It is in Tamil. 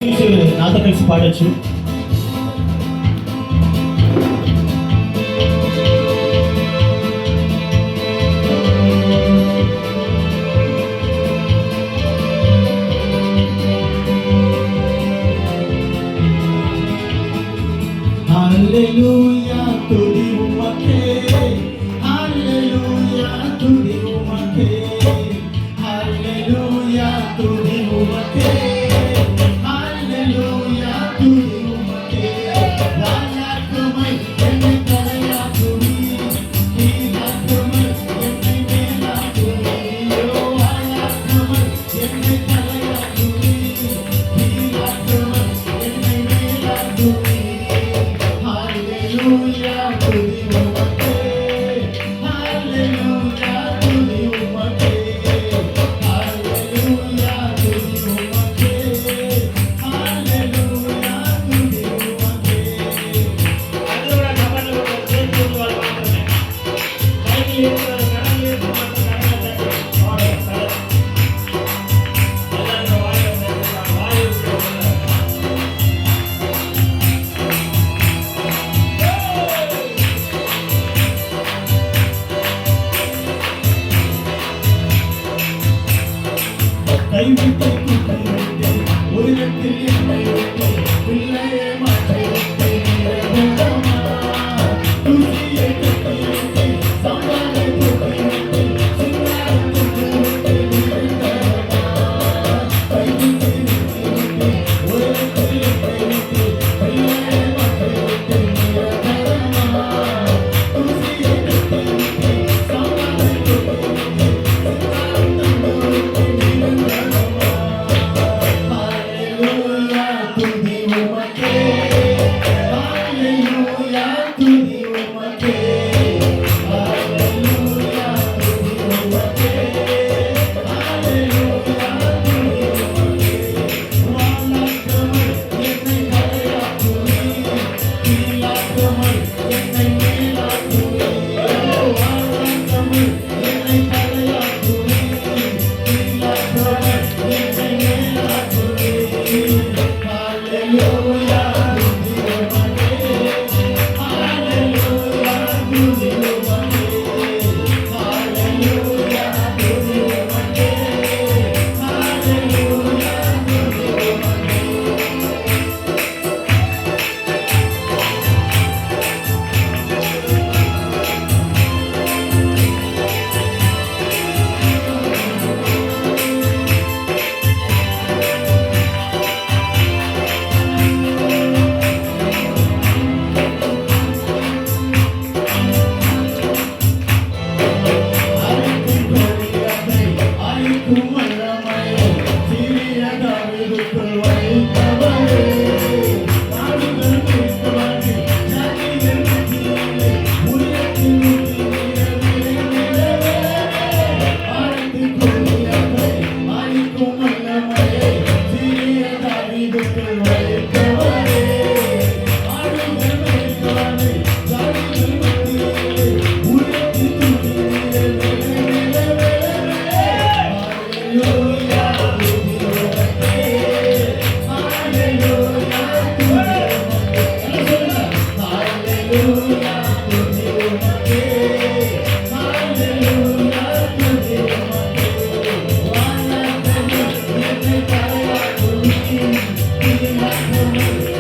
నాతో కలిసి పాడొచ్చు. హల్లెలూయా తుది ఉమకే, హల్లెలూయా తుది ఉమకే, హల్లెలూయా తుది ఉమకే, హల్లెలూయా తుది ఉమకే. రాజాకమై என்னை தலையாக்குவி, நீதாக்கமై என்னை மேலாக்குவி. ராஜாக்கமై என்னை தலையாக்குவி, நீதாக்கமை என்னை மேலாக்குவி. Hallelujah to the Umake, Hallelujah to the Umake, Hallelujah to the Umake, Hallelujah to the Umake. அதோட கமல்ல ஒரு சேர்த்து வாழ மாட்டேன். கையில் இருக்கிற கடலில் இருக்கிற கடலை ஆட சல. எல்லாரும் வாயை கைவிட்டு கூப்பிட்டு உயிரத்தில் என்னை விட்டு பிள்ளையை மாற்றி விட்டு நிரந்தரமா தூசியை கட்டி விட்டு சம்பாதை போட்டு விட்டு சிங்காரம் கொண்டு விட்டு நிரந்தரமா கைவிட்டு விட்டு உயிரத்தில் என்னை விட்டு பிள்ளையை மாற்றி விட்டு நிரந்தரமா தூசியை கட்டி விட்டு சம்பாதை போட்டு விட்டு சிங்காரம் கொண்டு விட்டு Hallelujah.